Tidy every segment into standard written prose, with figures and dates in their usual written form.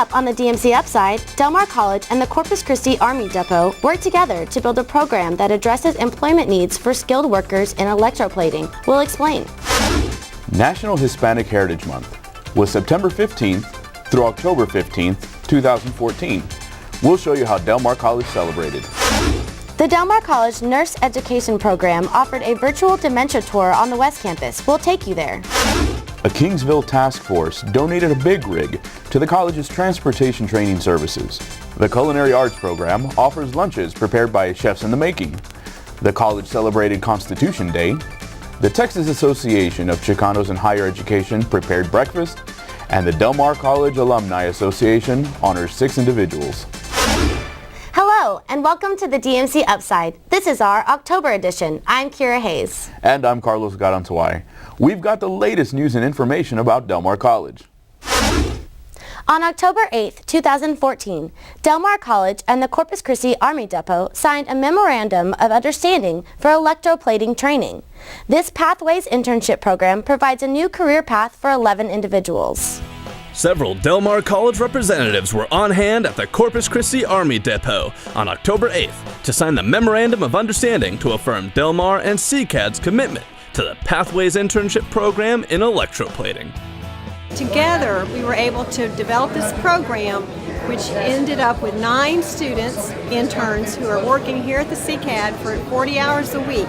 up on the DMC Upside, Del Mar College and the Corpus Christi Army Depot work together to build a program that addresses employment needs for skilled workers in electroplating. We'll explain. National Hispanic Heritage Month was September 15th through October 15th, 2014. We'll show you how Del Mar College celebrated. The Del Mar College Nurse Education Program offered a virtual dementia tour on the West Campus. We'll take you there. A Kingsville task force donated a big rig to the college's transportation training services. The Culinary Arts program offers lunches prepared by chefs in the making. The college celebrated Constitution Day. The Texas Association of Chicanos in Higher Education prepared breakfast. And the Del Mar College Alumni Association honors 6 individuals. Hello, and welcome to the DMC Upside. This is our October edition. I'm Kira Hayes. And I'm Carlos Garanzuay. We've got the latest news and information about Del Mar College. On October 8, 2014, Del Mar College and the Corpus Christi Army Depot signed a Memorandum of Understanding for electroplating training. This Pathways internship program provides a new career path for 11 individuals. Several Del Mar College representatives were on hand at the Corpus Christi Army Depot on October 8th to sign the Memorandum of Understanding to affirm Del Mar and CCAD's commitment to the Pathways internship program in electroplating. Together, we were able to develop this program, which ended up with 9 students, interns, who are working here at the CCAD for 40 hours a week.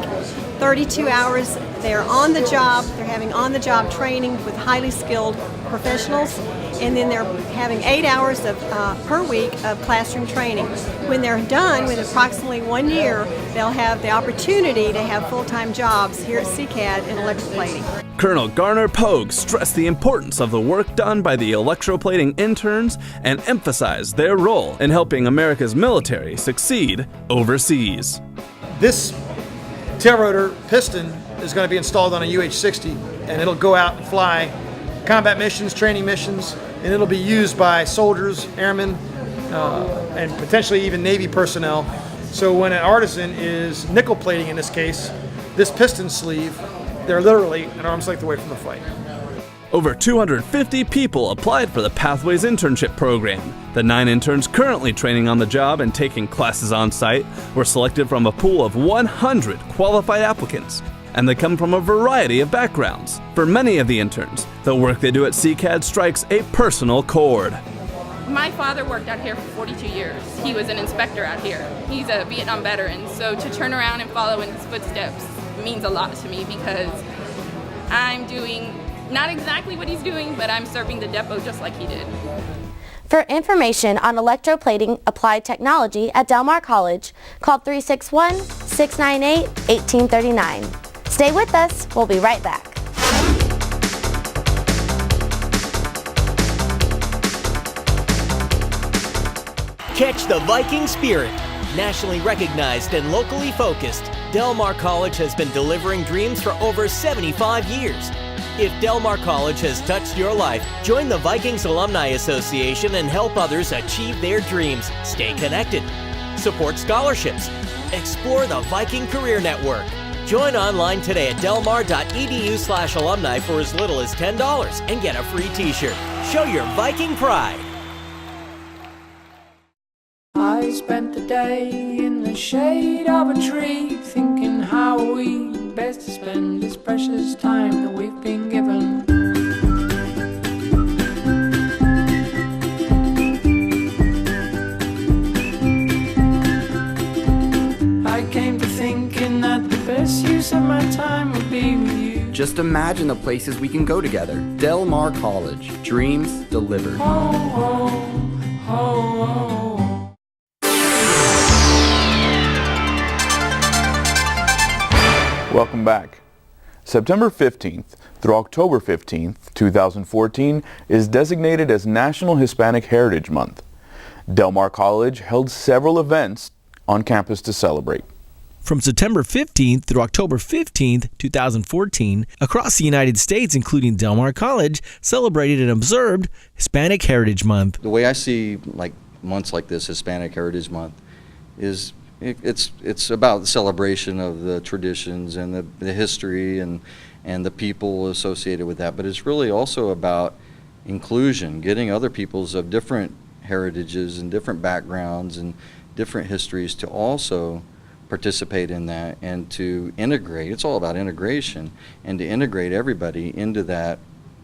32 hours they're on the job, they're having on-the-job training with highly skilled professionals, and then they're having 8 hours per week of classroom training. When they're done with approximately 1 year, they'll have the opportunity to have full-time jobs here at CCAD in electroplating. Colonel Garner Pogue stressed the importance of the work done by the electroplating interns and emphasized their role in helping America's military succeed overseas. This tail rotor piston is going to be installed on a UH-60, and it'll go out and fly combat missions, training missions, and it'll be used by soldiers, airmen, and potentially even Navy personnel. So when an artisan is nickel plating, in this case, this piston sleeve, they're literally an arm's length away from the fight. Over 250 people applied for the Pathways internship program. The 9 interns currently training on the job and taking classes on site were selected from a pool of 100 qualified applicants, and they come from a variety of backgrounds. For many of the interns, the work they do at CCAD strikes a personal chord. My father worked out here for 42 years. He was an inspector out here. He's a Vietnam veteran, so to turn around and follow in his footsteps means a lot to me because I'm doing not exactly what he's doing, but I'm serving the depot just like he did. For information on electroplating applied technology at Del Mar College, call 361-698-1839. Stay with us. We'll be right back. Catch the Viking spirit. Nationally recognized and locally focused, Del Mar College has been delivering dreams for over 75 years. If Del Mar College has touched your life, join the Vikings Alumni Association and help others achieve their dreams. Stay connected. Support scholarships. Explore the Viking Career Network. Join online today at delmar.edu/alumni for as little as $10 and get a free t-shirt. Show your Viking pride. I spent the day in the shade of a tree, thinking how we best to spend this precious time that we've been given. I came to thinking that the best use of my time would be with you. Just imagine the places we can go together. Del Mar College, dreams delivered. Oh, oh, oh, oh. Welcome back. September 15th through October 15th, 2014 is designated as National Hispanic Heritage Month. Del Mar College held several events on campus to celebrate. From September 15th through October 15th, 2014, across the United States, including Del Mar College, celebrated and observed Hispanic Heritage Month. The way I see months like this, Hispanic Heritage Month, is it's about the celebration of the traditions and the history and the people associated with that, but it's really also about inclusion, getting other peoples of different heritages and different backgrounds and different histories to also participate in that and to integrate. It's all about integration, and to integrate everybody into that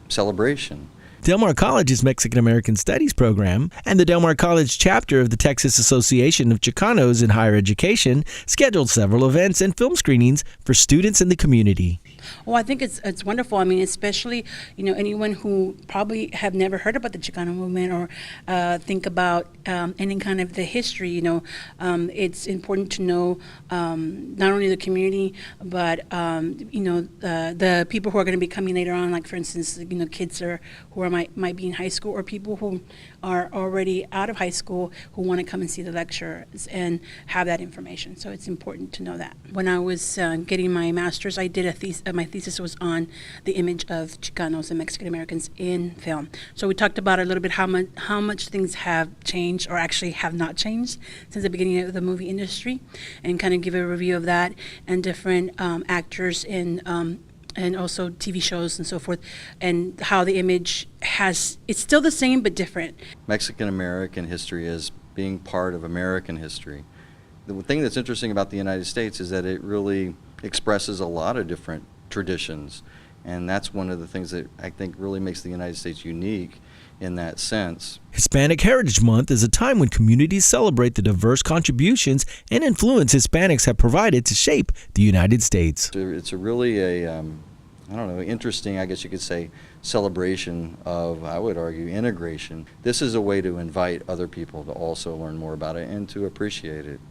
celebration. Del Mar College's Mexican American Studies program and the Del Mar College chapter of the Texas Association of Chicanos in Higher Education scheduled several events and film screenings for students in the community. Oh, I think it's wonderful. I mean, especially, anyone who probably have never heard about the Chicano movement or think about any kind of the history, it's important to know not only the community, but, the people who are going to be coming later on, like, for instance, kids who might be in high school, or people who are already out of high school who want to come and see the lectures and have that information. So it's important to know that. When I was getting my master's, I did my thesis was on the image of Chicanos and Mexican Americans in film. So we talked about a little bit how much things have changed or actually have not changed since the beginning of the movie industry, and kind of give a review of that and different actors and also TV shows and so forth, and how the image it's still the same but different. Mexican American history is being part of American history. The thing that's interesting about the United States is that it really expresses a lot of different traditions, and that's one of the things that I think really makes the United States unique in that sense. Hispanic Heritage Month is a time when communities celebrate the diverse contributions and influence Hispanics have provided to shape the United States. It's a really interesting, I guess you could say, celebration of, I would argue, integration. This is a way to invite other people to also learn more about it and to appreciate it.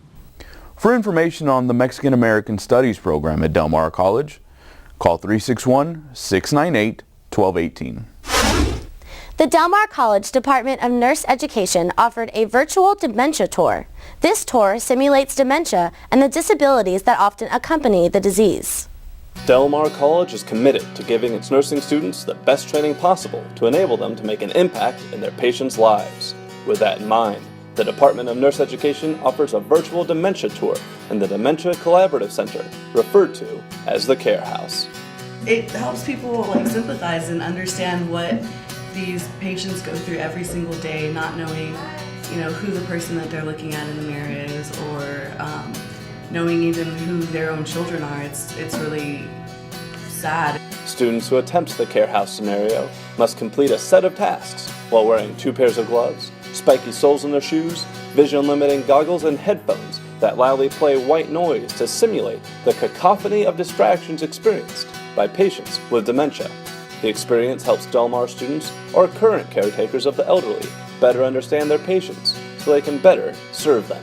For information on the Mexican American Studies program at Del Mar College, call 361-698-1218. The Del Mar College Department of Nurse Education offered a virtual dementia tour. This tour simulates dementia and the disabilities that often accompany the disease. Del Mar College is committed to giving its nursing students the best training possible to enable them to make an impact in their patients' lives. With that in mind, the Department of Nurse Education offers a virtual dementia tour in the Dementia Collaborative Center, referred to as the Care House. It helps people sympathize and understand what these patients go through every single day, not knowing, who the person that they're looking at in the mirror is, or knowing even who their own children are. It's really sad. Students who attempt the Care House scenario must complete a set of tasks while wearing 2 pairs of gloves, spiky soles in their shoes, vision-limiting goggles, and headphones that loudly play white noise to simulate the cacophony of distractions experienced by patients with dementia. The experience helps Del Mar students or current caretakers of the elderly better understand their patients so they can better serve them.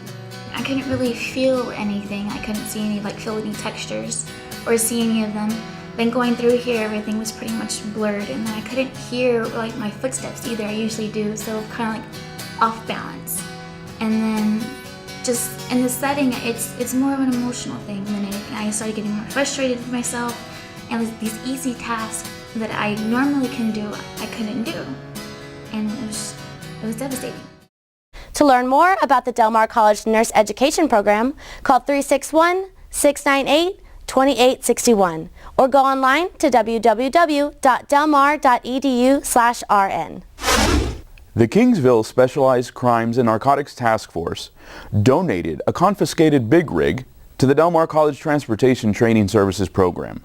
I couldn't really feel anything. I couldn't see any, feel any textures or see any of them. Then going through here, everything was pretty much blurred, and then I couldn't hear my footsteps either. I usually do, so kind of off balance. And then just in the setting, it's more of an emotional thing than anything. I started getting more frustrated with myself, and these easy tasks that I normally can do, I couldn't do, and it was devastating. To learn more about the Del Mar College Nurse Education Program, call 361-698-2861 or go online to www.delmar.edu/rn. The Kingsville Specialized Crimes and Narcotics Task Force donated a confiscated big rig to the Del Mar College Transportation Training Services program.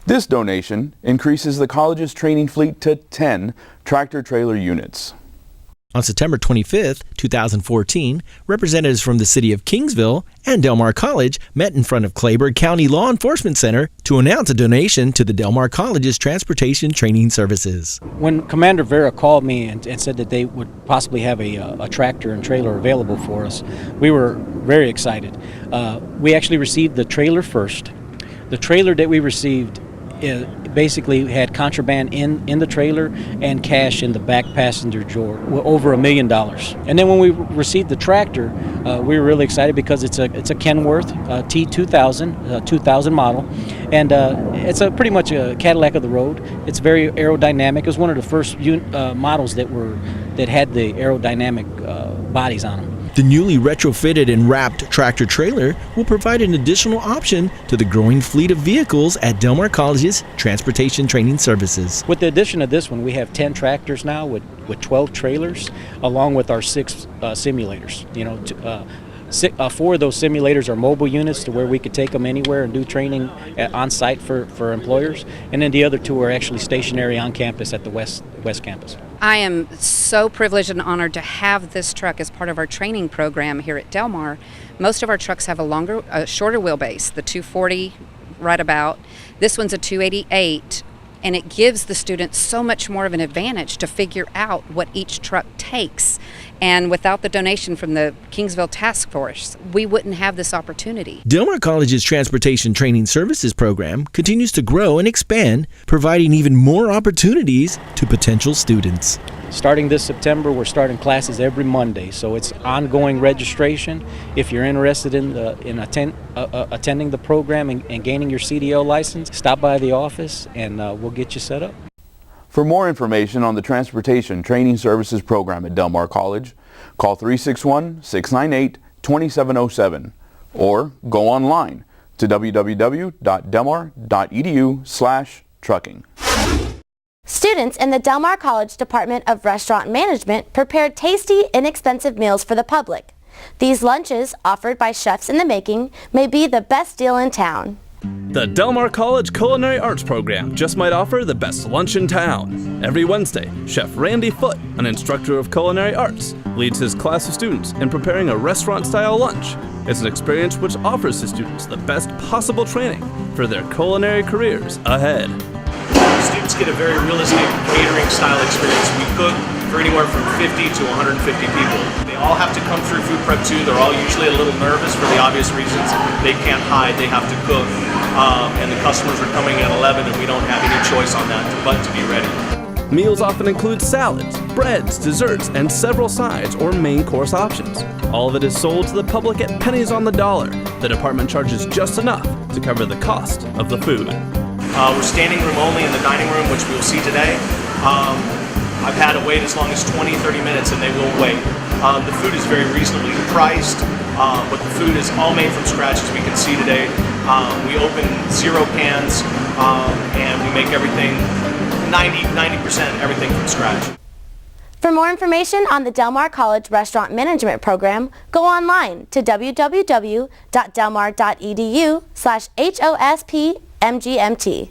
This donation increases the college's training fleet to 10 tractor-trailer units. On September 25, 2014, representatives from the city of Kingsville and Del Mar College met in front of Clayburgh County Law Enforcement Center to announce a donation to the Del Mar College's Transportation Training Services. When Commander Vera called me and said that they would possibly have a tractor and trailer available for us, we were very excited. We actually received the trailer first. The trailer that we received basically had contraband in the trailer and cash in the back passenger drawer, over $1 million. And then when we received the tractor, we were really excited because it's a Kenworth T2000, 2000 model, and it's pretty much a Cadillac of the road. It's very aerodynamic. It was one of the first models that had the aerodynamic bodies on them. The newly retrofitted and wrapped tractor trailer will provide an additional option to the growing fleet of vehicles at Del Mar College's Transportation Training Services. With the addition of this one, we have 10 tractors now with 12 trailers, along with our 6 simulators. 4 of those simulators are mobile units to where we could take them anywhere and do training on site for employers, and then the other 2 are actually stationary on campus at the West Campus. I am so privileged and honored to have this truck as part of our training program here at Del Mar. Most of our trucks have a shorter wheelbase, the 240 right about. This one's a 288, and it gives the students so much more of an advantage to figure out what each truck takes. And without the donation from the Kingsville Task Force, we wouldn't have this opportunity. Del Mar College's Transportation Training Services program continues to grow and expand, providing even more opportunities to potential students. Starting this September, we're starting classes every Monday, so it's ongoing registration. If you're interested in attending the program and gaining your CDL license, stop by the office and we'll get you set up. For more information on the Transportation Training Services program at Del Mar College, call 361-698-2707 or go online to www.delmar.edu/trucking. Students in the Del Mar College Department of Restaurant Management prepared tasty, inexpensive meals for the public. These lunches, offered by chefs in the making, may be the best deal in town. The Del Mar College Culinary Arts program just might offer the best lunch in town. Every Wednesday, Chef Randy Foote, an instructor of culinary arts, leads his class of students in preparing a restaurant-style lunch. It's an experience which offers the students the best possible training for their culinary careers ahead. Students get a very realistic catering style experience. We cook for anywhere from 50 to 150 people. They all have to come through food prep too. They're all usually a little nervous for the obvious reasons. They can't hide, they have to cook. And the customers are coming at 11 and we don't have any choice on that but to be ready. Meals often include salads, breads, desserts, and several sides or main course options. All of it is sold to the public at pennies on the dollar. The department charges just enough to cover the cost of the food. We're standing room only in the dining room, which we'll see today. I've had to wait as long as 20-30 minutes and they will wait. The food is very reasonably priced, but the food is all made from scratch, as we can see today. We open 0 pans and we make everything 90% everything from scratch. For more information on the Del Mar College Restaurant Management Program, go online to www.delmar.edu/HOSPMGMT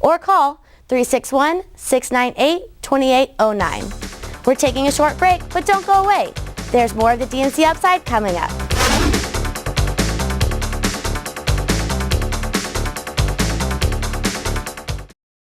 or call 361-698-2809. We're taking a short break, but don't go away. There's more of the DMC Upside coming up.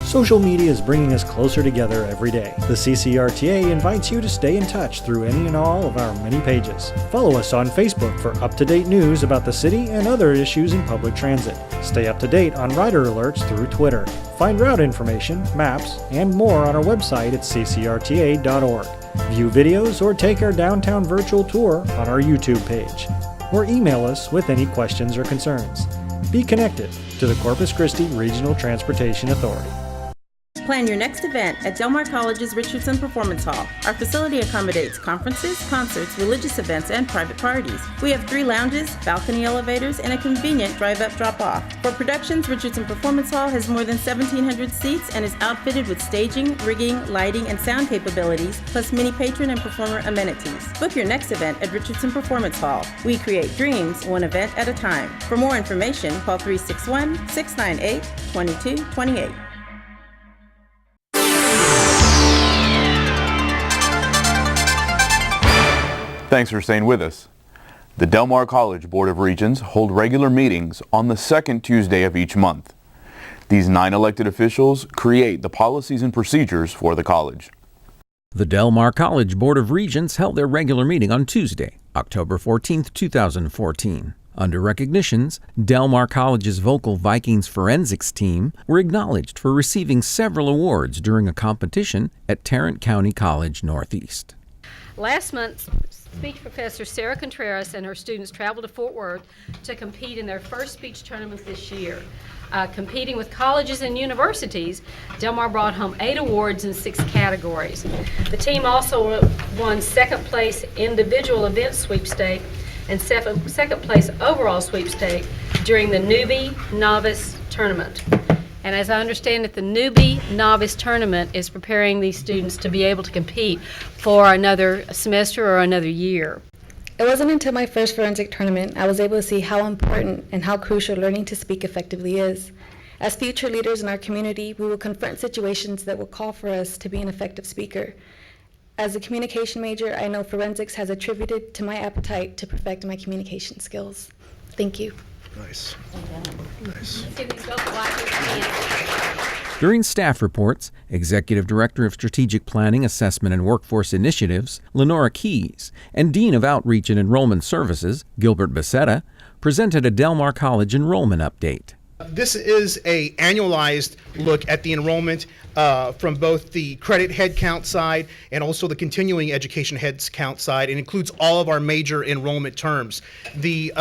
Social media is bringing us closer together every day. The CCRTA invites you to stay in touch through any and all of our many pages. Follow us on Facebook for up-to-date news about the city and other issues in public transit. Stay up to date on rider alerts through Twitter. Find route information, maps, and more on our website at ccrta.org. View videos or take our downtown virtual tour on our YouTube page. Or email us with any questions or concerns. Be connected to the Corpus Christi Regional Transportation Authority. Plan your next event at Del Mar College's Richardson Performance Hall. Our facility accommodates conferences, concerts, religious events, and private parties. We have 3 lounges, balcony elevators, and a convenient drive-up drop-off. For productions, Richardson Performance Hall has more than 1,700 seats and is outfitted with staging, rigging, lighting, and sound capabilities, plus many patron and performer amenities. Book your next event at Richardson Performance Hall. We create dreams, one event at a time. For more information, call 361-698-2228. Thanks for staying with us. The Del Mar College Board of Regents hold regular meetings on the second Tuesday of each month. These 9 elected officials create the policies and procedures for the college. The Del Mar College Board of Regents held their regular meeting on Tuesday, October 14, 2014. Under recognitions, Del Mar College's Vocal Vikings forensics team were acknowledged for receiving several awards during a competition at Tarrant County College Northeast. Last month, speech professor Sarah Contreras and her students traveled to Fort Worth to compete in their first speech tournament this year. Competing with colleges and universities, Del Mar brought home 8 awards in 6 categories. The team also won second place individual event sweepstake and second place overall sweepstake during the newbie novice tournament. And as I understand it, the newbie novice tournament is preparing these students to be able to compete for another semester or another year. It wasn't until my first forensic tournament I was able to see how important and how crucial learning to speak effectively is. As future leaders in our community, we will confront situations that will call for us to be an effective speaker. As a communication major, I know forensics has attributed to my appetite to perfect my communication skills. Thank you. Nice. Nice. During staff reports, Executive Director of Strategic Planning, Assessment, and Workforce Initiatives, Lenora Keys, and Dean of Outreach and Enrollment Services, Gilbert Becerra, presented a Del Mar College enrollment update. This is a annualized look at the enrollment from both the credit head count side and also the continuing education head count side. It includes all of our major enrollment terms. The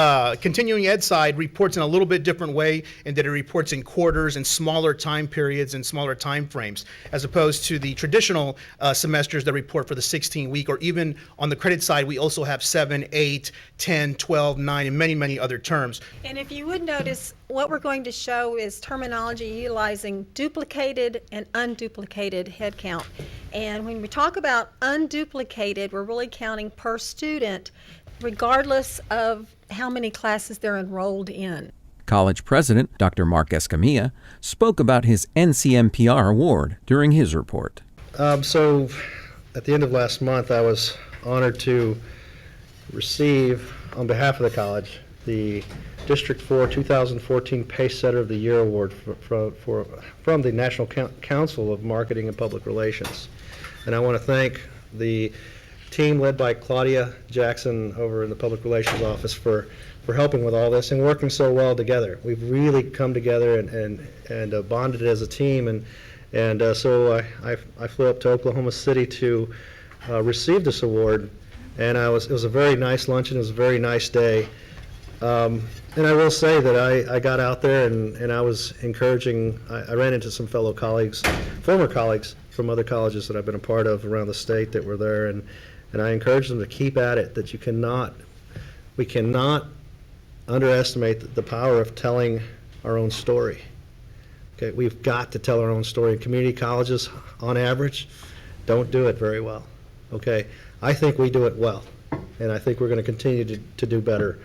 continuing ed side reports in a little bit different way in that it reports in quarters and smaller time periods and smaller time frames, as opposed to the traditional semesters that report for the 16-week, or even on the credit side, we also have 7, 8, 10, 12, 9, and many, many other terms. And if you would notice, what we're going to show is terminology utilizing duplicated and unduplicated head count. And when we talk about unduplicated, we're really counting per student, regardless of how many classes they're enrolled in. College President Dr. Mark Escamilla spoke about his NCMPR award during his report. So at the end of last month, I was honored to receive, on behalf of the college, the District 4 2014 Pace Setter of the Year Award from the National Council of Marketing and Public Relations. And I want to thank the team led by Claudia Jackson over in the Public Relations Office for helping with all this and working so well together. We've really come together and bonded as a team, and so I flew up to Oklahoma City to receive this award, and it was a very nice luncheon. It was a very nice day. And I will say that I got out there and I was encouraging. I ran into some fellow colleagues, former colleagues from other colleges that I've been a part of around the state that were there, and I encouraged them to keep at it, that we cannot underestimate the power of telling our own story. Okay, we've got to tell our own story. And community colleges, on average, don't do it very well. Okay, I think we do it well, and I think we're going to continue to do better.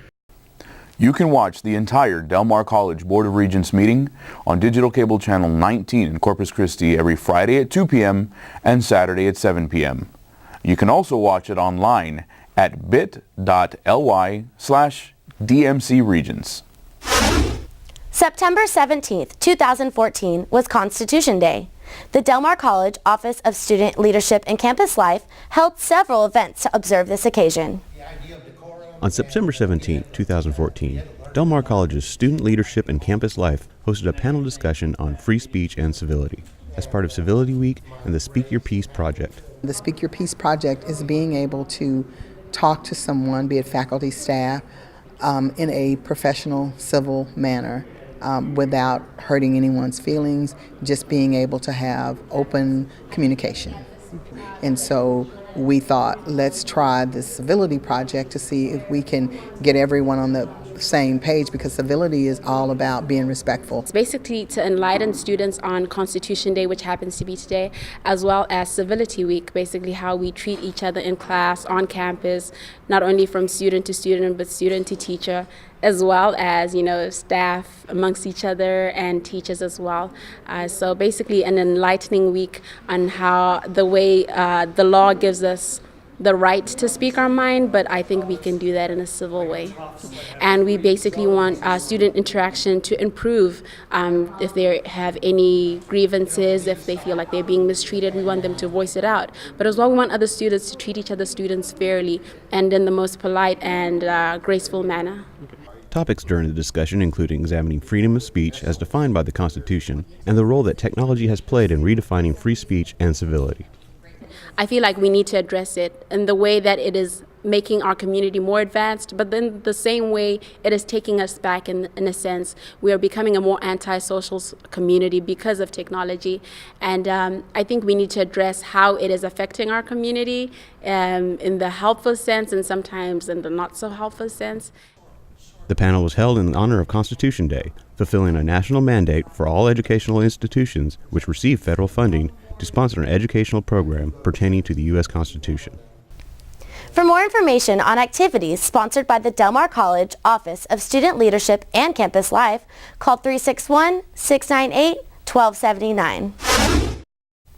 You can watch the entire Del Mar College Board of Regents meeting on digital cable channel 19 in Corpus Christi every Friday at 2 p.m. and Saturday at 7 p.m. You can also watch it online at bit.ly/DMC Regents. September 17th, 2014 was Constitution Day. The Del Mar College Office of Student Leadership and Campus Life held several events to observe this occasion. On September 17, 2014, Del Mar College's Student Leadership and Campus Life hosted a panel discussion on free speech and civility as part of Civility Week and the Speak Your Piece project. The Speak Your Piece project is being able to talk to someone, be it faculty, staff, in a professional, civil manner without hurting anyone's feelings, just being able to have open communication. And so we thought, let's try this civility project to see if we can get everyone on the same page, because civility is all about being respectful. It's basically to enlighten students on Constitution Day, which happens to be today, as well as Civility Week, basically how we treat each other in class, on campus, not only from student to student, but student to teacher, as well as, staff amongst each other and teachers as well. So basically an enlightening week on how the way the law gives us the right to speak our mind, but I think we can do that in a civil way. And we basically want student interaction to improve. If they have any grievances, if they feel like they're being mistreated, we want them to voice it out. But as well, we want other students to treat each other students fairly and in the most polite and graceful manner. Topics during the discussion include examining freedom of speech as defined by the Constitution and the role that technology has played in redefining free speech and civility. I feel like we need to address it in the way that it is making our community more advanced, but then the same way it is taking us back in a sense. We are becoming a more antisocial community because of technology, and I think we need to address how it is affecting our community in the helpful sense and sometimes in the not so helpful sense. The panel was held in honor of Constitution Day, fulfilling a national mandate for all educational institutions which receive federal funding to sponsor an educational program pertaining to the U.S. Constitution. For more information on activities sponsored by the Del Mar College Office of Student Leadership and Campus Life, call 361-698-1279.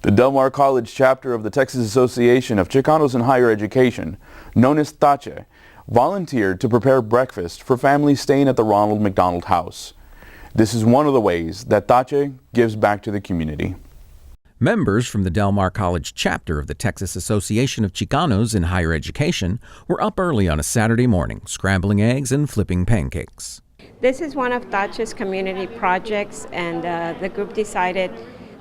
The Del Mar College chapter of the Texas Association of Chicanos in Higher Education, known as TACHE, volunteered to prepare breakfast for families staying at the Ronald McDonald House. This is one of the ways that TACHE gives back to the community. Members from the Del Mar College chapter of the Texas Association of Chicanos in Higher Education were up early on a Saturday morning, scrambling eggs and flipping pancakes. This is one of TACHE's community projects, and the group decided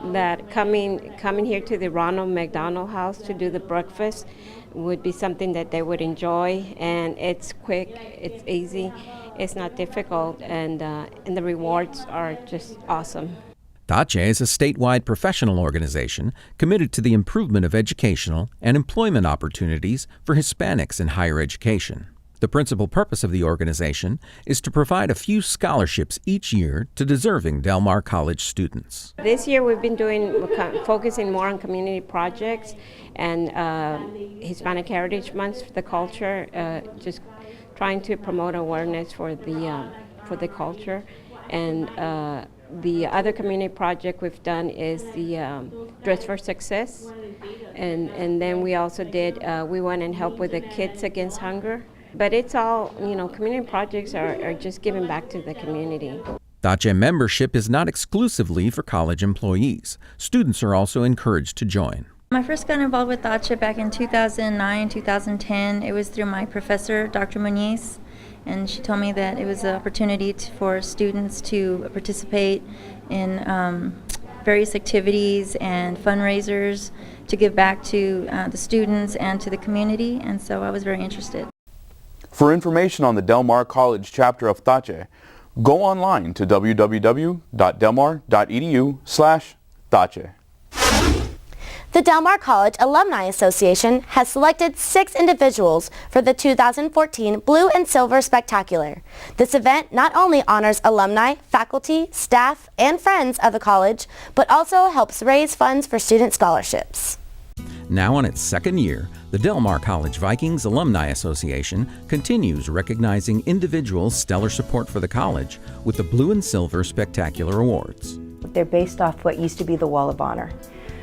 that coming here to the Ronald McDonald House to do the breakfast would be something that they would enjoy, and it's quick, it's easy, it's not difficult, and the rewards are just awesome. TACHE is a statewide professional organization committed to the improvement of educational and employment opportunities for Hispanics in higher education. The principal purpose of the organization is to provide a few scholarships each year to deserving Del Mar College students. This year we've been focusing more on community projects and Hispanic Heritage Month for the culture, just trying to promote awareness for the culture. And the other community project we've done is the Dress for Success, and then we also did, we went and helped with the Kids Against Hunger. But it's all, community projects are just giving back to the community. TACHE membership is not exclusively for college employees. Students are also encouraged to join. I first got involved with TACHE back in 2009, 2010. It was through my professor, Dr. Muniz, and she told me that it was an opportunity for students to participate in various activities and fundraisers to give back to the students and to the community, and so I was very interested. For information on the Del Mar College chapter of TACHE, go online to www.delmar.edu/TACHE. The Del Mar College Alumni Association has selected 6 individuals for the 2014 Blue and Silver Spectacular. This event not only honors alumni, faculty, staff, and friends of the college, but also helps raise funds for student scholarships. Now in its second year, the Del Mar College Vikings Alumni Association continues recognizing individuals' stellar support for the college with the Blue and Silver Spectacular Awards. They're based off what used to be the Wall of Honor.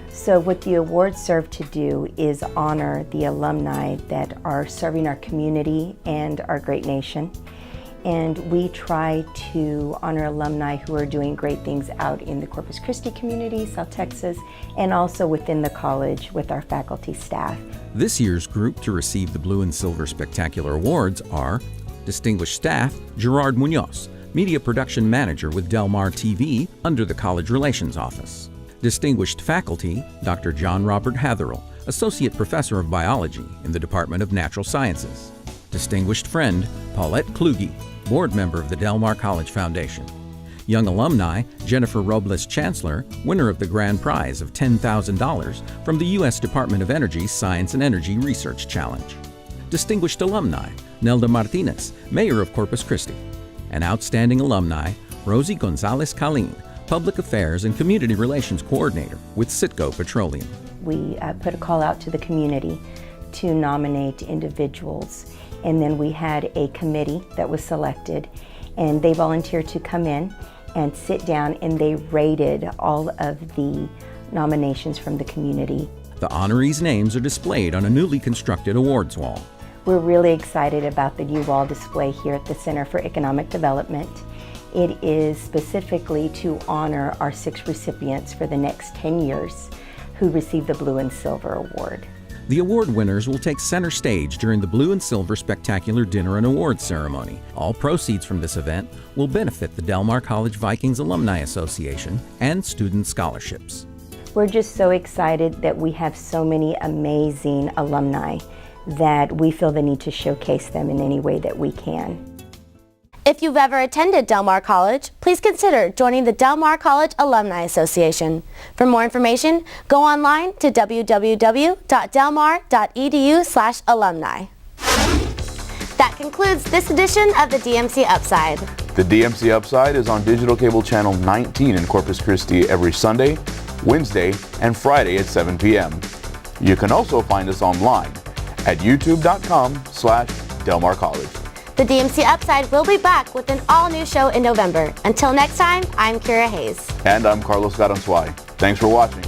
So what the awards serve to do is honor the alumni that are serving our community and our great nation. And we try to honor alumni who are doing great things out in the Corpus Christi community, South Texas, and also within the college with our faculty staff. This year's group to receive the Blue and Silver Spectacular Awards are Distinguished Staff, Gerard Munoz, Media Production Manager with Del Mar TV under the College Relations Office. Distinguished Faculty, Dr. John Robert Hatherell, Associate Professor of Biology in the Department of Natural Sciences. Distinguished Friend, Paulette Kluge, Board Member of the Del Mar College Foundation. Young Alumni, Jennifer Robles Chancellor, winner of the grand prize of $10,000 from the U.S. Department of Energy Science and Energy Research Challenge. Distinguished Alumni, Nelda Martinez, Mayor of Corpus Christi. And Outstanding Alumni, Rosie Gonzalez Calin, Public Affairs and Community Relations Coordinator with Citgo Petroleum. We put a call out to the community to nominate individuals, and then we had a committee that was selected, and they volunteered to come in and sit down, and they rated all of the nominations from the community. The honorees' names are displayed on a newly constructed awards wall. We're really excited about the new wall display here at the Center for Economic Development. It is specifically to honor our 6 recipients for the next 10 years who received the Blue and Silver Award. The award winners will take center stage during the Blue and Silver Spectacular Dinner and Awards Ceremony. All proceeds from this event will benefit the Del Mar College Vikings Alumni Association and student scholarships. We're just so excited that we have so many amazing alumni that we feel the need to showcase them in any way that we can. If you've ever attended Del Mar College, please consider joining the Del Mar College Alumni Association. For more information, go online to www.delmar.edu/alumni. That concludes this edition of the DMC Upside. The DMC Upside is on digital cable channel 19 in Corpus Christi every Sunday, Wednesday, and Friday at 7 p.m. You can also find us online at youtube.com/Del Mar College. The DMC Upside will be back with an all-new show in November. Until next time, I'm Kira Hayes. And I'm Carlos Garanzuay. Thanks for watching.